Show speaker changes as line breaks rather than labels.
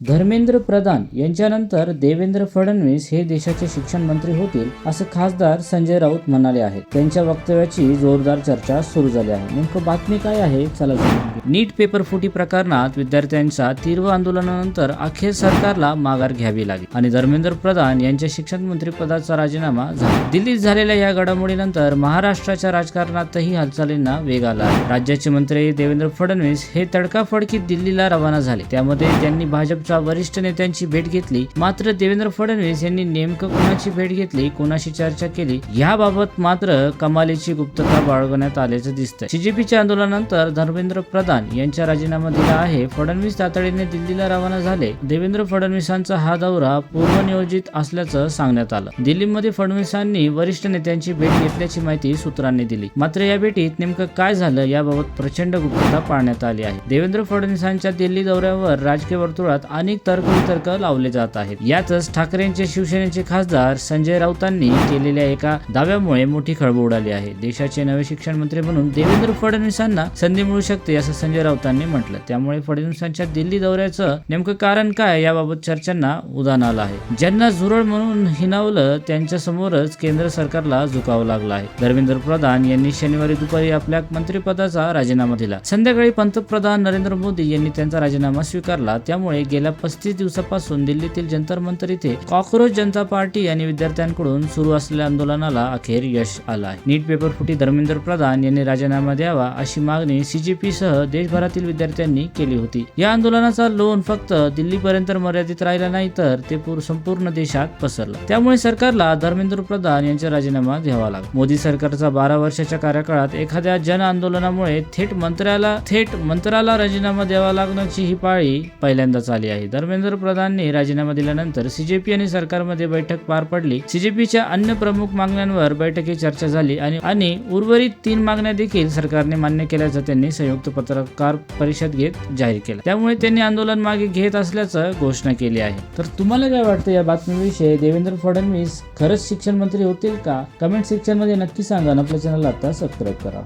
धर्मेंद्र प्रधान यांच्यानंतर देवेंद्र फडणवीस हे देशाचे शिक्षण मंत्री होतील असं खासदार संजय राऊत म्हणाले आहेत. त्यांच्या वक्तव्याची जोरदार चर्चा सुरू झाली आहे. नेमकं बातमी काय आहे चला जाणून घेऊ. नीट पेपर फुटी प्रकरणात विद्यार्थ्यांच्या तीव्र आंदोलनानंतर अखेर सरकारला माघार घ्यावी लागली आणि धर्मेंद्र प्रधान यांच्या शिक्षण मंत्री पदाचा राजीनामा झाला. दिल्लीत झालेल्या या घडामोडीनंतर महाराष्ट्राच्या राजकारणातही हालचालींना वेग आला आहे. राज्याचे मंत्री देवेंद्र फडणवीस हे तडकाफडकीत दिल्लीला रवाना झाले. त्यामध्ये त्यांनी भाजप वरिष्ठ नेत्यांची भेट घेतली. मात्र देवेंद्र फडणवीस यांनी नेमकं कोणाची भेट घेतली, कोणाशी चर्चा केली याबाबत मात्र कमालीची गुप्तता बाळगण्यात आल्याचं दिसतंय. सीजेपीच्या आंदोलनानंतर धर्मेंद्र प्रधान यांचा राजीनामा दिला आहे. फडणवीस तातडीने दिल्लीला रवाना झाले. देवेंद्र फडणवीसांचा हा दौरा पूर्वनियोजित असल्याचं सांगण्यात आलं. दिल्लीमध्ये फडणवीसांनी वरिष्ठ नेत्यांची भेट घेतल्याची माहिती सूत्रांनी दिली. मात्र या भेटीत नेमकं काय झालं याबाबत प्रचंड गुप्तता पाळण्यात आली आहे. देवेंद्र फडणवीसांच्या दिल्ली दौऱ्यावर राजकीय वर्तुळात अनेक तर्क लावले जात आहेत. यातच ठाकरेंचे शिवसेनेचे खासदार संजय राऊतांनी केलेल्या एका दाव्यामुळे मोठी खळबळ उडाली आहे. देशाचे नवे शिक्षण मंत्री म्हणून देवेंद्र फडणवीसांना संधी मिळू शकते असं संजय राऊतांनी म्हटलं. त्यामुळे फडणवीसांच्या दिल्ली दौऱ्याचं नेमकं कारण काय याबाबत चर्चांना उधाण आलं आहे. ज्यांना झुरळ म्हणून हिनावलं त्यांच्या समोरच केंद्र सरकारला झुकावं लागलं आहे. धर्मेंद्र प्रधान यांनी शनिवारी दुपारी आपल्या मंत्रिपदाचा राजीनामा दिला. संध्याकाळी पंतप्रधान नरेंद्र मोदी यांनी त्यांचा राजीनामा स्वीकारला. त्यामुळे गेल्या 35 दिवसापासून दिल्लीतील जंतर मंतर इथे कॉक्रोच जनता पार्टी आणि विद्यार्थ्यांकडून सुरू असलेल्या आंदोलनाला अखेर यश आलं आहे. नीट पेपर फुटी धर्मेंद्र प्रधान यांनी राजीनामा द्यावा अशी मागणी सीजेपी सह देशभरातील विद्यार्थ्यांनी केली होती. या आंदोलनाचा लोन फक्त दिल्लीपर्यंत मर्यादित राहिला नाही तर ते संपूर्ण देशात पसरलं. त्यामुळे सरकारला धर्मेंद्र प्रधान यांचा राजीनामा द्यावा लागला. मोदी सरकारचा 12 वर्षाच्या कार्यकाळात एखाद्या जन आंदोलनामुळे थेट मंत्र्याला राजीनामा द्यावा लागण्याची ही पाळी पहिल्यांदाच आली आहे. धर्मेंद्र प्रधानने राजीनामा दिल्यानंतर सीजेपी आणि सरकारमध्ये बैठक पार पडली. सीजेपीच्या अन्य प्रमुख मागण्यांवर बैठकीत चर्चा झाली आणि उर्वरित 3 मागण्या देखील सरकारने मान्य केल्याचं त्यांनी संयुक्त पत्रकार परिषद घेत जाहीर केलं. त्यामुळे त्यांनी आंदोलन मागे घेत असल्याचं घोषणा केली आहे. तर तुम्हाला काय वाटतं या बातमीविषयी? देवेंद्र फडणवीस खरंच शिक्षण मंत्री होतील का? कमेंट सेक्शन मध्ये नक्की सांगा. आपल्या चॅनलला आता सबस्क्राईब करा.